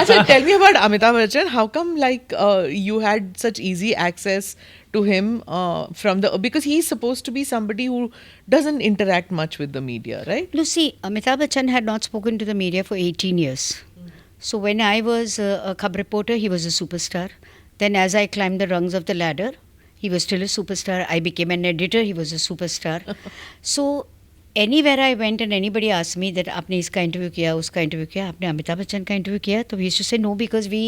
Acha, tell me about Amitabh Bachchan. How come you had such easy access to him from the because he's supposed to be somebody who doesn't interact much with the media, right? Lucy, Amitabh Bachchan had not spoken to the media for 18 years. So when I was a cub reporter, he was a superstar. Then as I climbed the rungs of the ladder, he was still a superstar. I became an editor, he was a superstar. So anywhere I went and anybody asked me that आपने इसका interview किया, उसका interview किया, आपने अमिताभ बच्चन का interview किया, तो we used to say no because we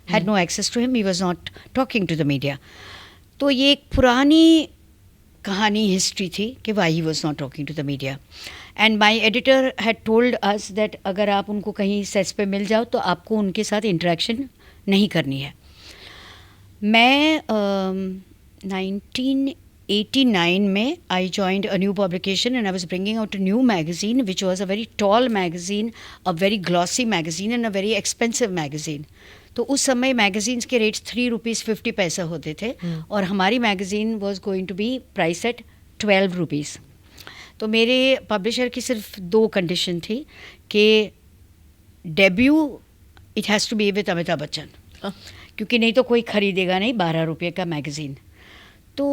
had no access to him. He was not talking to the media. तो ये एक पुरानी कहानी हिस्ट्री थी कि why he was not talking to the media and my editor had told us that अगर आप उनको कहीं सेट्स पे मिल जाओ तो आपको उनके साथ इंटरेक्शन नहीं करनी है. मैं 1989 में I joined a new publication and I was bringing out a new magazine which was a very tall magazine, a very glossy magazine and a very expensive magazine. तो उस समय मैगजीन्स के रेट्स ₹3.50 होते थे और हमारी magazine was going to be price at ₹12. तो मेरे पब्लिशर की सिर्फ 2 कंडीशन थी कि debut it has to be with Amitabh Bachchan, क्योंकि नहीं तो कोई ख़रीदेगा नहीं ₹12 का मैगज़ीन. तो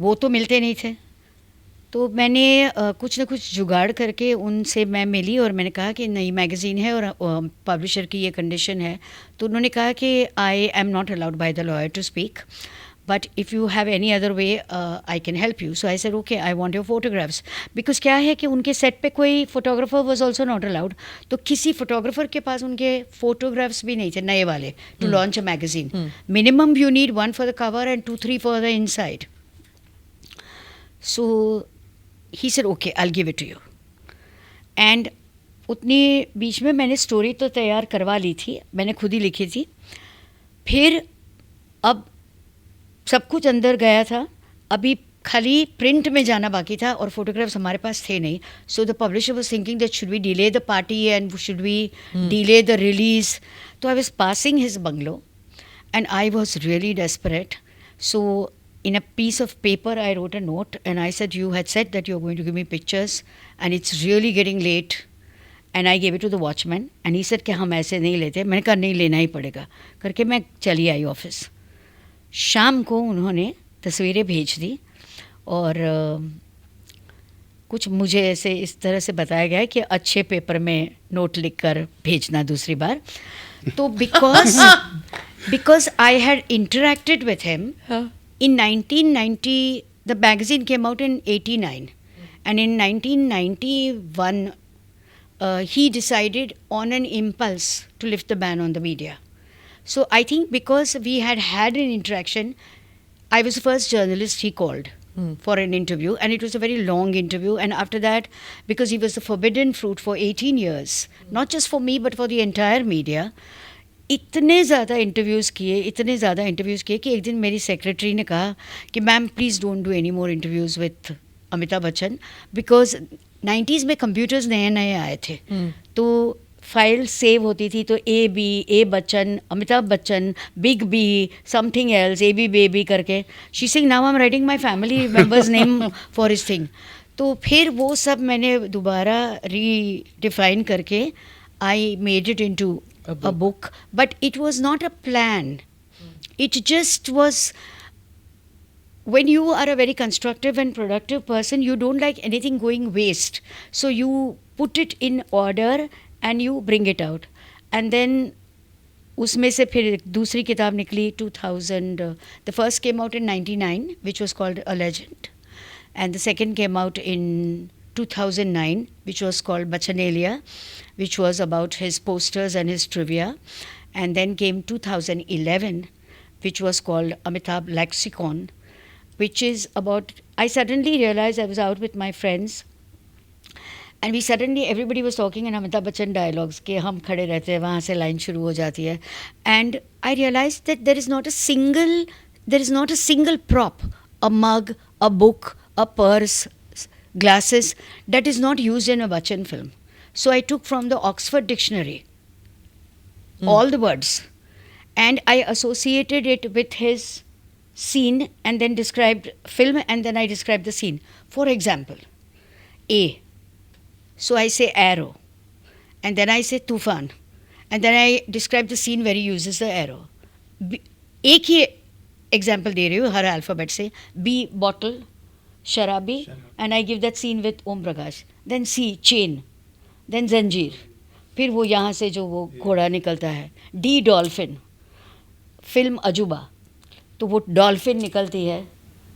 वो तो मिलते नहीं थे. तो मैंने कुछ ना कुछ जुगाड़ करके उनसे मैं मिली और मैंने कहा कि नई मैगज़ीन है और पब्लिशर की ये कंडीशन है. तो उन्होंने कहा कि I am not allowed by the lawyer to speak, but if you have any other way I can help you. So I said okay, I want your photographs. Because क्या है कि उनके सेट पे कोई photographer was also not allowed. तो किसी photographer के पास उनके फोटोग्राफ्स भी नहीं थे नए वाले to launch a magazine. Minimum you need 1 for the cover and 2-3 for the inside. So he said okay, I will give it to you. And उतनी बीच में मैंने स्टोरी तो तैयार करवा ली थी, मैंने खुद ही लिखी थी. फिर अब सब कुछ अंदर गया था, अभी खाली प्रिंट में जाना बाकी था और फोटोग्राफ्स हमारे पास थे नहीं. So the publisher was thinking that should we delay the party and should we delay the release. तो I was passing his bungalow and I was really desperate. So in a piece of paper I wrote a note and I said, you had said that you're going to give me pictures and it's really getting late. And I gave it to the watchman and he said कि हम ऐसे नहीं लेते. मैंने कहा नहीं, लेना ही पड़ेगा करके मैं चली आई ऑफिस. शाम को उन्होंने तस्वीरें भेज दी और कुछ मुझे ऐसे इस तरह से बताया गया कि अच्छे पेपर में नोट लिख कर भेजना दूसरी बार. तो because I had interacted with him in 1990, the magazine came out in 89 and in 1991 he decided on an impulse to lift the ban on the media. So I think because we had an interaction, I was the first journalist he called for an interview, and it was a very long interview. And after that, because he was the forbidden fruit for 18 years, not just for me but for the entire media, इतने ज़्यादा interviews किए कि एक दिन मेरी secretary ने कहा कि ma'am please don't do any more interviews with Amitabh Bachchan, because 90s में कंप्यूटर्स नए नए आए थे. तो फाइल सेव होती थी तो A Bachchan, Amitabh Bachchan, big B, something else, a B baby करके. She sing now I am writing my family members name for his thing. तो फिर वो सब मैंने दोबारा रीडिफाइन करके I made it into a book, but it was not a plan. It just was, when you are a very constructive and productive person, you don't like anything going waste. So you put it in order and you bring it out. And then उसमें से फिर दूसरी किताब निकली 2000. The first came out in 99, which was called A Legend. And the second came out in 2009, which was called Bachanalia, which was about his posters and his trivia. And then came 2011, which was called Amitabh Lexicon, which is about, I suddenly realized I was out with my friends and we suddenly, everybody was talking in Amitabh Bachchan dialogues कि हम खड़े रहते हैं, वहाँ से line शुरू हो जाती है. And I realized that there is not a single prop, a mug, a book, a purse, glasses, that is not used in a Bachchan film. So I took from the Oxford Dictionary all the words and I associated it with his scene and then described film and then I described the scene. For example, A. So I say arrow and then I say tufan and then I describe the scene where he uses the arrow. एक ही example दे रही हूँ हर alphabet से. B bottle, शराबी, and I give that scene with Om Prakash. Then C chain, then जंजीर. फिर वो यहाँ से जो वो घोड़ा निकलता है. D डॉल्फिन, फिल्म अजूबा. तो वो डॉल्फिन निकलती है.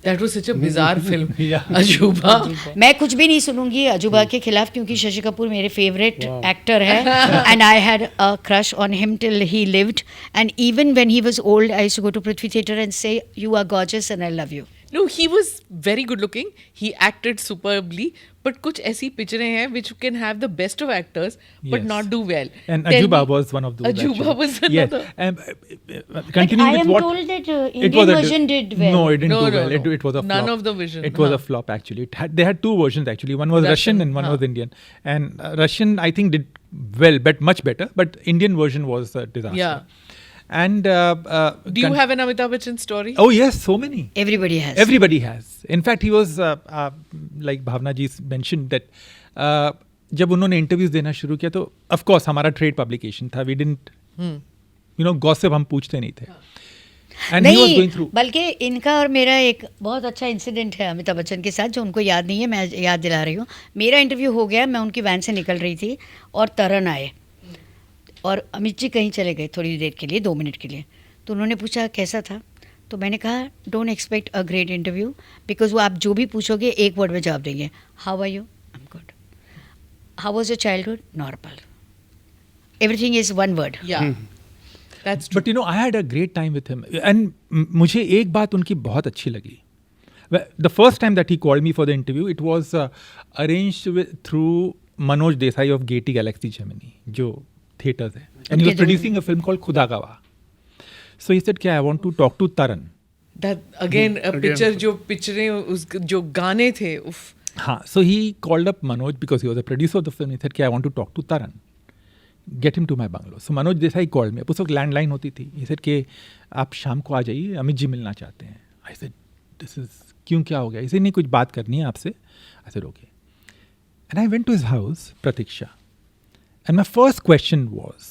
That was such a bizarre film. Yeah. Ajuba. मैं कुछ भी नहीं सुनूंगी अजूबा के खिलाफ क्योंकि शशि कपूर मेरे फेवरेट एक्टर है and I had a crush on him till he lived and even when he was old I used to go to Prithvi theatre and say you are gorgeous and I love you. No, he was very good looking. He acted superbly. But कुछ ऐसी पिक्चरें हैं which can have the best of actors but Yes. not do well. And Tell Ajuba me- was one of those. Ajuba actually. was another. Yes. But Continuing I with am what told that it Indian was a version did well. No, it didn't No, do no, well. no. It was a flop. None of the version, It was a huh. flop actually. They had two versions actually. One was Russian and one huh. was Indian. And Russian I think did well, but much better. But Indian version was a disaster. Yeah. And Do you have an Amitabh Bachchan story? Oh yes, so many. Everybody has. Everybody has. In fact, he was like Bhavna ji mentioned that जब उन्होंने interviews देना शुरू किया तो of course हमारा trade publication था. We didn't you know gossip हम पूछते नहीं थे. And he was going नहीं through. बल्कि इनका और मेरा एक बहुत अच्छा इंसिडेंट है अमिताभ बच्चन के साथ जो उनको याद नहीं है. मैं याद दिला रही हूँ. मेरा इंटरव्यू हो गया. मैं उनकी वैन से निकल रही थी और तरन आए और अमित जी कहीं चले गए थोड़ी देर के लिए 2 मिनट के लिए. तो उन्होंने पूछा कैसा था. तो मैंने कहा don't expect a great interview because वो आप जो भी पूछोगे एक वर्ड में जवाब देंगे. How are you. I am good. How was your childhood. Normal. Everything is one word. Yeah. That's true. But you know I had a great time with him. And मुझे एक बात उनकी बहुत अच्छी लगी. The first time that he called me for the interview it was arranged through Manoj Desai of Gaiety Galaxy Gemini जो theatres है. And he was producing a film called खुदा गवाह. सो ही सेड कि I want to talk to Taran. That again a picture जो पिक्चरें उस जो गाने थे उफ. हाँ, so he called up Manoj because he was a producer of the film. He said, "I want to talk to Taran. Get him to my bungalow." So Manoj Desai called me. उस वक्त landline होती थी. He said कि आप शाम को आ जाइए, अमित जी मिलना चाहते हैं. I said, "This is क्यों क्या हो गया?" He said, नहीं कुछ बात करनी है आपसे. I said, "Okay." And I went to his house, Pratiksha. And my first question was,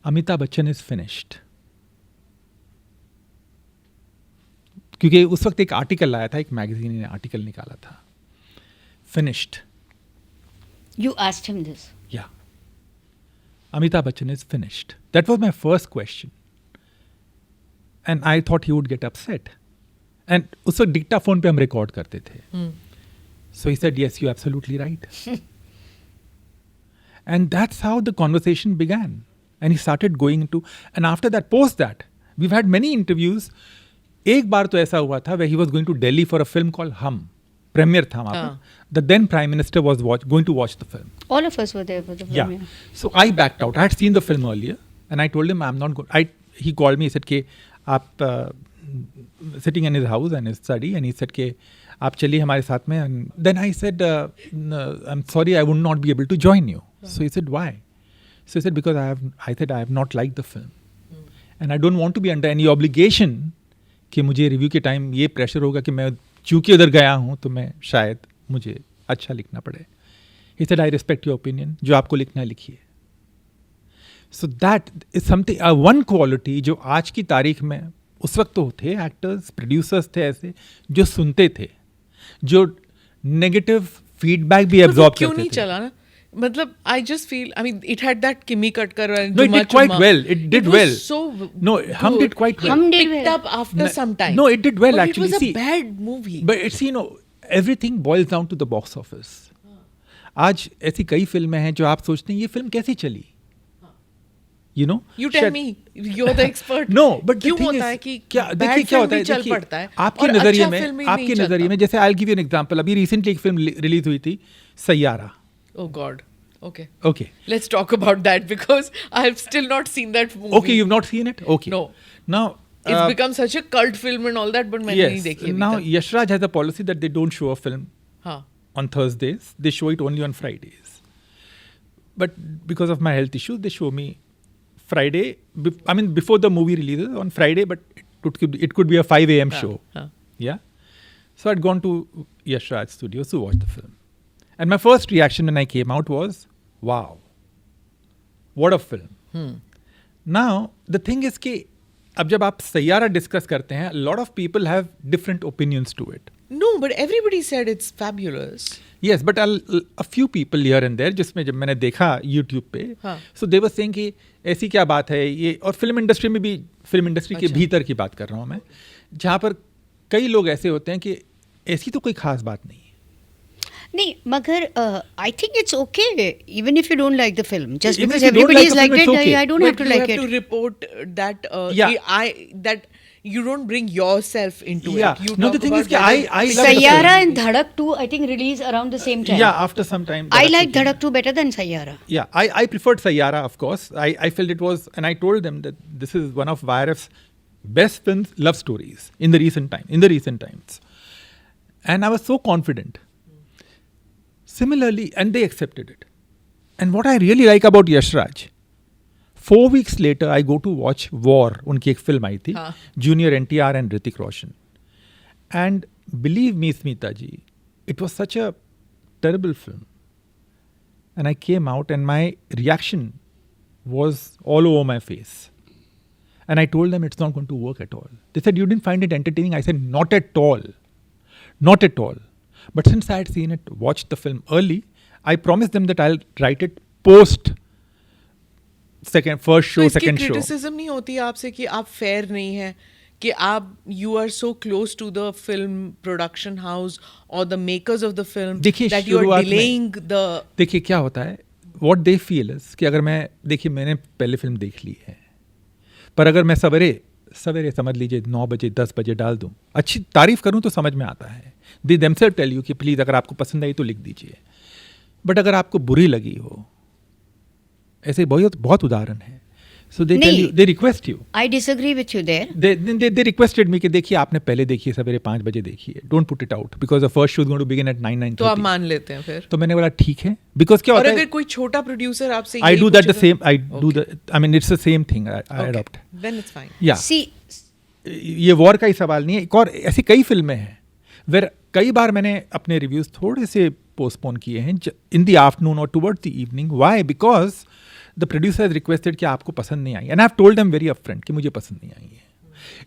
Amitabh Bachchan is finished. क्योंकि उस वक्त एक आर्टिकल आया था, एक मैगजीन ने आर्टिकल निकाला था. Finished. You asked him this. Yeah. Amitabh Bachchan is finished. That was my first question. And I thought he would get upset. And उस वक्त डिक्टाफोन पे हम रिकॉर्ड करते थे. So he said, yes, you're absolutely right. And that's how the conversation began. And he started going into, and after that, post that, we've had many interviews. एक बार तो ऐसा हुआ था where he was going to Delhi for a film called Hum. Premiere था वहाँ पर. The then Prime Minister was going to watch the film. All of us were there for the Yeah. premiere. So I backed out. I had seen the film earlier, and I told him I'm not going. He called me. He said, "Ke आप sitting in his house and his study," and he said, "Ke आप चलिए हमारे साथ में." And then I said, "No, I'm sorry, I would not be able to join you." So he said, "Why?" So he said, "Because I said I have not liked the film, and I don't want to be under any obligation कि मुझे review के time ये pressure होगा कि मैं चूँकि उधर गया हूँ तो मैं शायद मुझे अच्छा लिखना पड़े." He said, "I respect your opinion. जो आपको लिखना है लिखिए." So that is something, one quality जो आज की तारीख में, उस वक्त तो थे एक्टर्स, प्रोड्यूसर्स थे ऐसे जो सुनते थे, जो नेगेटिव फीडबैक भी एब्जॉर्ब क्यों करते नहीं थे. चला ना. मतलब I just feel, I mean, it had that Kimi Katkar and No, it Juma did quite Chuma. well. It did was well. So No, Hum good. did quite well. Hum did Picked well. up after some time. No, it did well But actually. It was See, a bad movie. But it's, you know, everything boils down to the box office. आज ऐसी कई फिल्में हैं जो आप सोचते हैं ये फिल्म कैसे चली. You know? You tell me, you're the expert. No, but the क्यों thing होता is, है कि क्या bad देखिए क्या film होता है, भी चल देखिए, पड़ता है आपके और नजरिए अच्छा में, film ही आपके नहीं नजरिए चलता. में, जैसे I'll give you an example. अभी रिसेंटली एक फिल्म रिलीज हुई थी, Saiyaara. Oh God. Okay. Okay. Let's talk about that because I've still not seen that movie. Okay, you've not seen it? Okay. No. Now, It's become such a cult film and all that, but मैंने नहीं yes. देखी अभी Now, तक. Yashraj has a policy that they don't show a film हाँ. on Thursdays. They show it only on Fridays. But because of my health issues, they show me Friday. I mean, before the movie releases on Friday, but it could be a 5 a.m. show. हाँ. Yeah. So I'd gone to Yash Raj Studios to watch the film. And my first reaction when I came out was, wow. what a film. Now the thing is कि अब जब आप Saiyaara discuss करते हैं, lot of people have different opinions to it. No, but everybody said it's fabulous. Yes, but a few people here and there, जिसमें जब मैंने देखा YouTube पे, so they were saying कि ऐसी क्या बात है ये, और फिल्म इंडस्ट्री में भी, फिल्म इंडस्ट्री के भीतर की बात कर रहा हूँ मैं, जहाँ पर कई लोग ऐसे होते हैं कि ऐसी तो कोई खास बात नहीं है. नहीं, मगर I think it's okay even if you don't like the film, just Even because if you don't everybody like is the like film, it, it's okay. I don't have But to you like have to it. report that Yeah. that you don't bring yourself into Yeah. it. You No, talk the thing is about कि that I as- love the Sayyara film. and Dhadak 2 I think release around the same time. Yeah, after some time. I Dhadak like came. Dhadak 2 better than Sayyara. Yeah, I preferred Sayyara, of course. I felt it was, and I told them that this is one of YRF's best films, love stories in the recent times. And I was so confident. Similarly, and they accepted it. And what I really like about Yash Raj, 4 weeks later, I go to watch War. उनकी एक film आई थी, Junior NTR and Hrithik Roshan. And believe me, Smita ji, it was such a terrible film. And I came out and my reaction was all over my face. And I told them it's not going to work at all. They said, you didn't find it entertaining? I said, not at all. Not at all. But since I had seen it, watched the film early, I promised them that I'll write it post first show, तो इसकी second show. criticism नहीं होती आपसे कि आप fair नहीं है, कि आप you are so close to the film production house or the makers of the film देखिए, that you are शुरुआत में- delaying the. देखिए क्या होता है, what they feel is कि अगर मैं, देखिए मैंने पहले फिल्म देख ली है, पर अगर मैं सवेरे समझ लीजिए 9 बजे 10 बजे डाल दूं, अच्छी तारीफ करूं तो समझ में आता है. दे themselves टेल यू कि प्लीज़ अगर आपको पसंद आई तो लिख दीजिए. बट अगर आपको बुरी लगी हो, ऐसे बहुत उदाहरण है. So they tell you, they request you. I disagree with you there. They requested me कि देखिए आपने पहले देखी है, सवेरे 5 बजे देखिए, don't put it out because the first show is going to begin at 9:30. तो आप मान लेते हैं फिर. तो मैंने बोला ठीक है, बिकॉज क्या और होता अगर है, कोई छोटा प्रोड्यूसर आपसे I यही do that the पूछेगा- same. I mean it's the same thing. I Okay, adopt. then it's fine. Yeah. See, ये वॉर का ही सवाल नहीं है. एक और ऐसी कई फिल्में हैं वेर कई बार मैंने अपने रिव्यूज थोड़े से पोस्टपोन किए हैं इन द आफ्टरनून और towards the evening. Why? Because the producer has requested कि आपको पसंद नहीं आई, and I have told them very upfront कि मुझे पसंद नहीं आई है.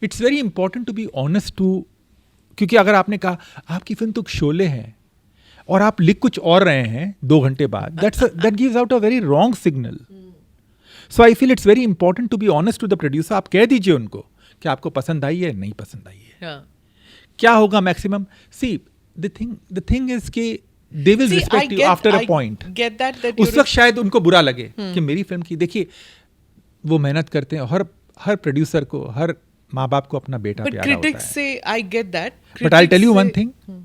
It's very important to be honest to, क्योंकि अगर आपने कहा आपकी फिल्म तो शोले है और आप लिख कुछ और रहे हैं 2 घंटे बाद, that gives out a very wrong signal. So I feel it's very important to be honest to the producer. आप कह दीजिए उनको कि आपको पसंद आई है, नहीं पसंद आई है. हाँ. क्या होगा maximum? See the thing is कि they will See, respect I you get- after a I point. get that उस you're- वक्त शायद उनको बुरा लगे कि मेरी फिल्म की, देखिए वो मेहनत करते हैं, हर प्रोड्यूसर को, हर माँ बाप को अपना बेटा But प्यारा होता critics है. say, I get that. But I tell you one Critics thing,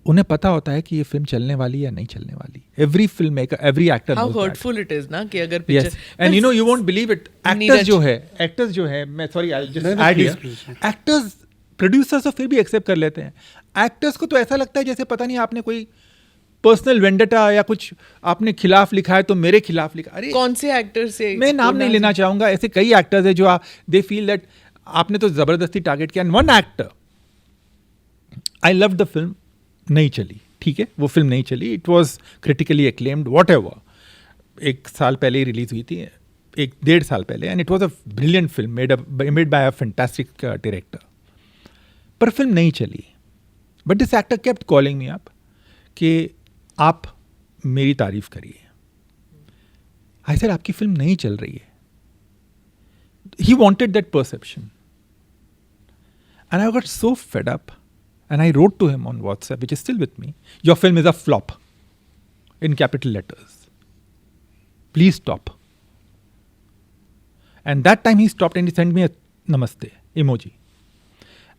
उन्हें पता होता है कि ये फिल्म चलने वाली है या नहीं चलने वाली. Every film maker, every actor say how knows that. hurtful it is ना कि अगर Yes, picture. and you know you won't believe it. Neeraj- actors जो है, मैं सॉरी आई जस्ट नहीं, add please, here. please. Actors producers तो फिर भी एक्सेप्ट कर लेते हैं. एक्टर्स को तो ऐसा लगता है जैसे पता नहीं आपने कोई पर्सनल वेंडेटा या कुछ आपने खिलाफ लिखा है तो मेरे खिलाफ लिखा. अरे कौन से एक्टर से? मैं नाम नहीं लेना चाहूंगा, ऐसे कई एक्टर्स है जो दे फील दैट आपने तो जबरदस्ती टारगेट किया. And one actor, I love the film, नहीं चली, ठीक है, वो फिल्म नहीं चली. It was critically acclaimed, what ever. 1 साल पहले ही रिलीज हुई थी, 1-1.5 साल पहले, and it was a brilliant film made by a fantastic director. पर फिल्म नहीं चली. But this actor kept calling me up कि आप मेरी तारीफ करिए. आई सेड आपकी फिल्म नहीं चल रही है. He wanted that perception and I got so fed up and I wrote to him on WhatsApp, which is still with me, your film is a flop, in capital letters. Please stop. And that time he stopped and he sent me a namaste emoji.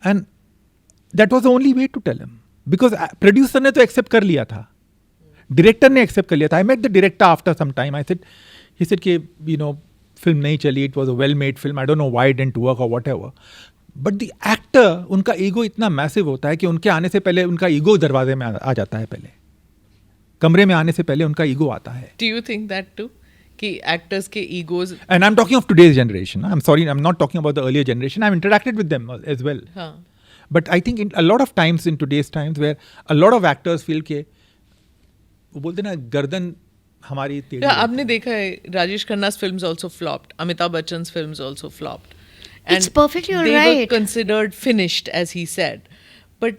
And that was the only way to tell him. Because producer ने तो accept कर लिया था. Director ने accept कर लिया था. I met the director after some time. He said कि, you know, film नहीं चली, it was a well-made film. I don't know why it didn't work or whatever. But the actor, उनका ego इतना massive होता है कि उनके आने से पहले उनका ईगो दरवाजे में आ जाता है. पहले कमरे में आने से पहले उनका ईगो आता है. Do you think that too? कि एक्टर्स के egos. And I am talking of today's generation. I am sorry, I am not talking about the earlier generation. I am interacted with them as well. हाँ. But I think in a lot of times in today's times where a lot of actors feel के वो बोलते ना गर्दन हमारी टेढ़ी Yeah, रहती आपने है। देखा है Rajesh खन्ना's films also flopped. Amitabh Bachchan's films also flopped. It's perfectly all they were right. considered finished, as he said. But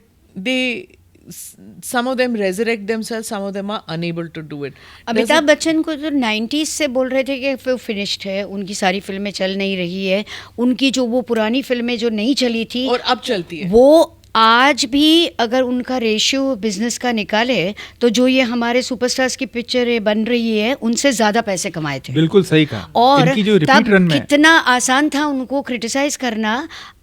some of them resurrect themselves, some of them are unable to do it. Amitabh Bachchan को तो 90s से बोल रहे थे कि वो finished है, उनकी सारी फिल्में चल नहीं रही है, उनकी जो वो पुरानी फिल्में जो नहीं चली थी और अब चलती है. वो आज भी अगर उनका रेशियो बिजनेस का निकाले तो जो ये हमारे सुपरस्टार्स की पिक्चरें बन रही है उनसे ज़्यादा पैसे कमाए थे. बिल्कुल सही कहा. और इनकी जो रिपीट तब रन में कितना आसान था उनको क्रिटिसाइज करना.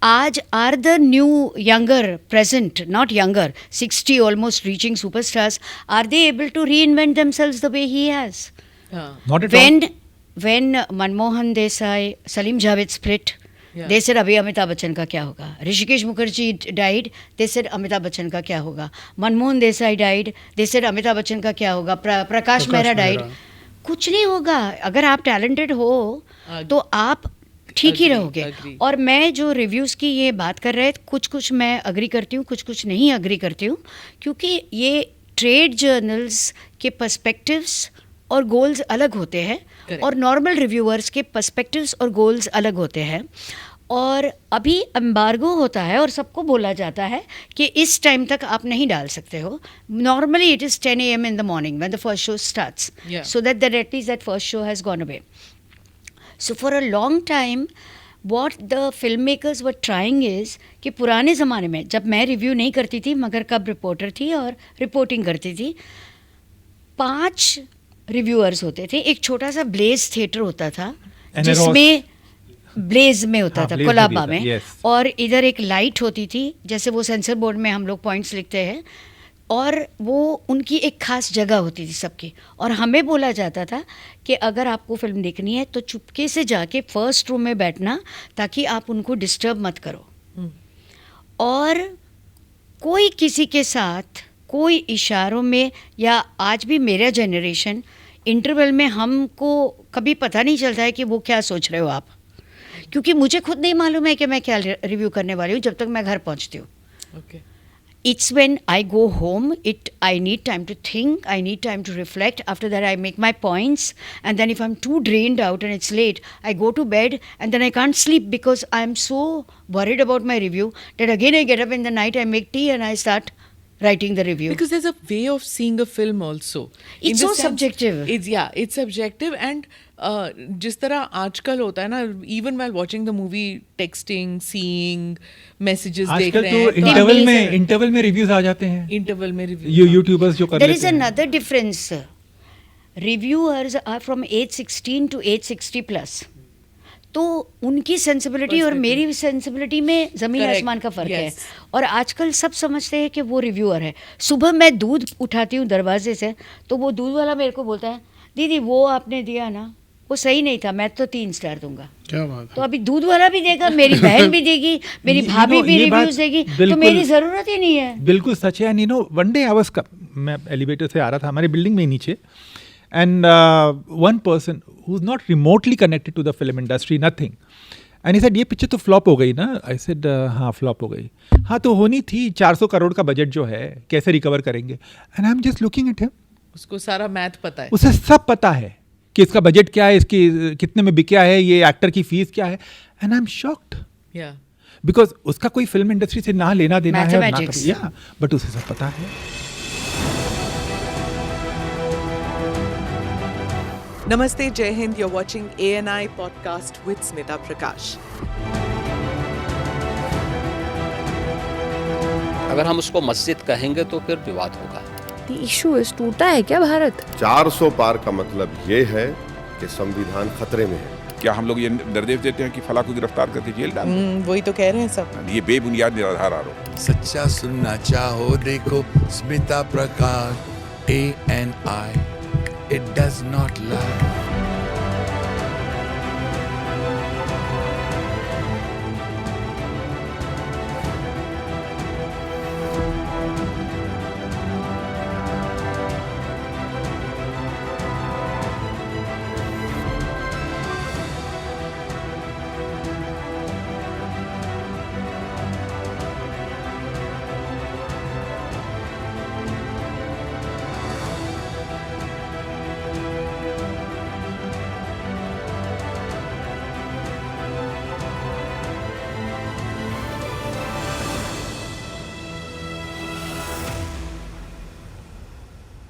आज are the new younger present, not younger, 60 almost reaching superstars, are they able to reinvent themselves the way he has. Not at all. when Manmohan Desai, Salim Javed split, Yeah. they said अभी अमिताभ बच्चन का क्या होगा. Rishikesh Mukherjee died, they said Amitabh Bachchan का क्या होगा. Manmohan Desai died, they said Amitabh Bachchan का क्या होगा. प्रकाश मेहरा died. कुछ नहीं होगा. अगर आप टैलेंटेड हो तो आप ठीक ही Agree, रहोगे. agree. और मैं जो रिव्यूज़ की ये बात कर रहे थे, कुछ मैं अग्री करती हूँ, कुछ नहीं अग्री करती हूँ, क्योंकि ये ट्रेड जर्नल्स के पर्सपेक्टिव्स और गोल्स अलग होते हैं. Correct. और नॉर्मल रिव्यूअर्स के पर्सपेक्टिव्स और गोल्स अलग होते हैं. और अभी एम्बार्गो होता है और सबको बोला जाता है कि इस टाइम तक आप नहीं डाल सकते हो. Normally it is 10 AM in the morning when the first show starts. Yeah. So that at least that first show has gone away. So for a long time what the filmmakers were trying is कि पुराने ज़माने में जब मैं review नहीं करती थी मगर कब रिपोर्टर थी और रिपोर्टिंग करती थी, 5 रिव्यूअर्स होते थे. एक छोटा सा ब्लेज थिएटर होता था जिसमें ब्लेज में होता हाँ, था ब्लेज कोलाबा में भी में. था, yes. और इधर एक लाइट होती थी जैसे वो सेंसर बोर्ड में हम लोग पॉइंट्स लिखते हैं, और वो उनकी एक खास जगह होती थी सबकी. और हमें बोला जाता था कि अगर आपको फिल्म देखनी है तो चुपके से जाके फर्स्ट रो में बैठना ताकि आप उनको डिस्टर्ब मत करो. और कोई किसी के साथ कोई इशारों में, या आज भी मेरा जनरेशन इंटरवल में हमको कभी पता नहीं चलता है कि वो क्या सोच रहे हो आप, क्योंकि मुझे खुद नहीं मालूम है कि मैं क्या रिव्यू करने वाली हूँ जब तक मैं घर पहुँचती हूँ. Okay. It's when I go home, I need time to think, I need time to reflect. After that, I make my points. And then if I'm too drained out and it's late, I go to bed and then I can't sleep because I'm so worried about my review that again I get up in the night, I make tea and I start writing the review. Because there's a way of seeing a film also. It's In the so sense- subjective. It's subjective. And जिस तरह आजकल होता है ना, even while watching the movie, texting, seeing, messages देख आजकल रहे तो हैं, इंटरवल में रिव्यूज आ जाते हैं. इंटरवल में ये रिव्यू. यूट्यूबर्स जो कर There लेते is हैं. another difference. Reviewers are from age 16 to age 60 plus. तो उनकी सेंसिबिलिटी और मेरी सेंसिबिलिटी में ज़मीन Correct. आसमान का फ़र्क है. Yes. और आजकल सब समझते हैं कि वो रिव्यूअर है. सुबह मैं दूध उठाती हूँ दरवाजे से तो वो दूध वाला मेरे को बोलता है, दीदी वो आपने दिया ना वो सही नहीं था, मैं तो 3 स्टार दूंगा. क्या बात तो अभी दूध वाला भी देगा, मेरी बहन भी देगी, मेरी You भाभी know, भी ये बात रिव्यूज़ देगी, तो बिल्कुल- मेरी ज़रूरत ही नहीं है. बिल्कुल सच है. And one day I was, मैं एलिवेटर से आ रहा था हमारी बिल्डिंग में ही नीचे, and one person who is not remotely connected to the film industry, nothing, and he said ये पिक्चर तो फ्लॉप हो गई ना. आई सेड हाँ फ्लॉप हो गई. हाँ तो होनी थी, 400 करोड़ का बजट जो है कैसे रिकवर करेंगे. And I am just looking at him. उसको सारा मैथ पता है. उसे सब पता है कि इसका बजट क्या है, इसकी कितने में बिका है, ये एक्टर की फीस क्या है. And I am shocked Yeah. Because उसका कोई फिल्म इंडस्ट्री से ना लेना देना है, Mathematics. या बट उसे सब पता है. Namaste, Jai Hind. You're watching ANI podcast with Smita Prakash. अगर हम उसको मस्जिद कहेंगे तो फिर विवाद होगा. The issue is टूटा है क्या भारत? 400 पार का मतलब ये है कि संविधान खतरे में है. क्या हम लोग ये निर्देश देते हैं कि फला को गिरफ्तार करके जेल डाल दें? वही तो कह रहे हैं सब. ये बेबुनियाद निराधार आरोप. सच्चा सुनना चाहो देखो स्मिता प्रकाश ANI. It does not lie.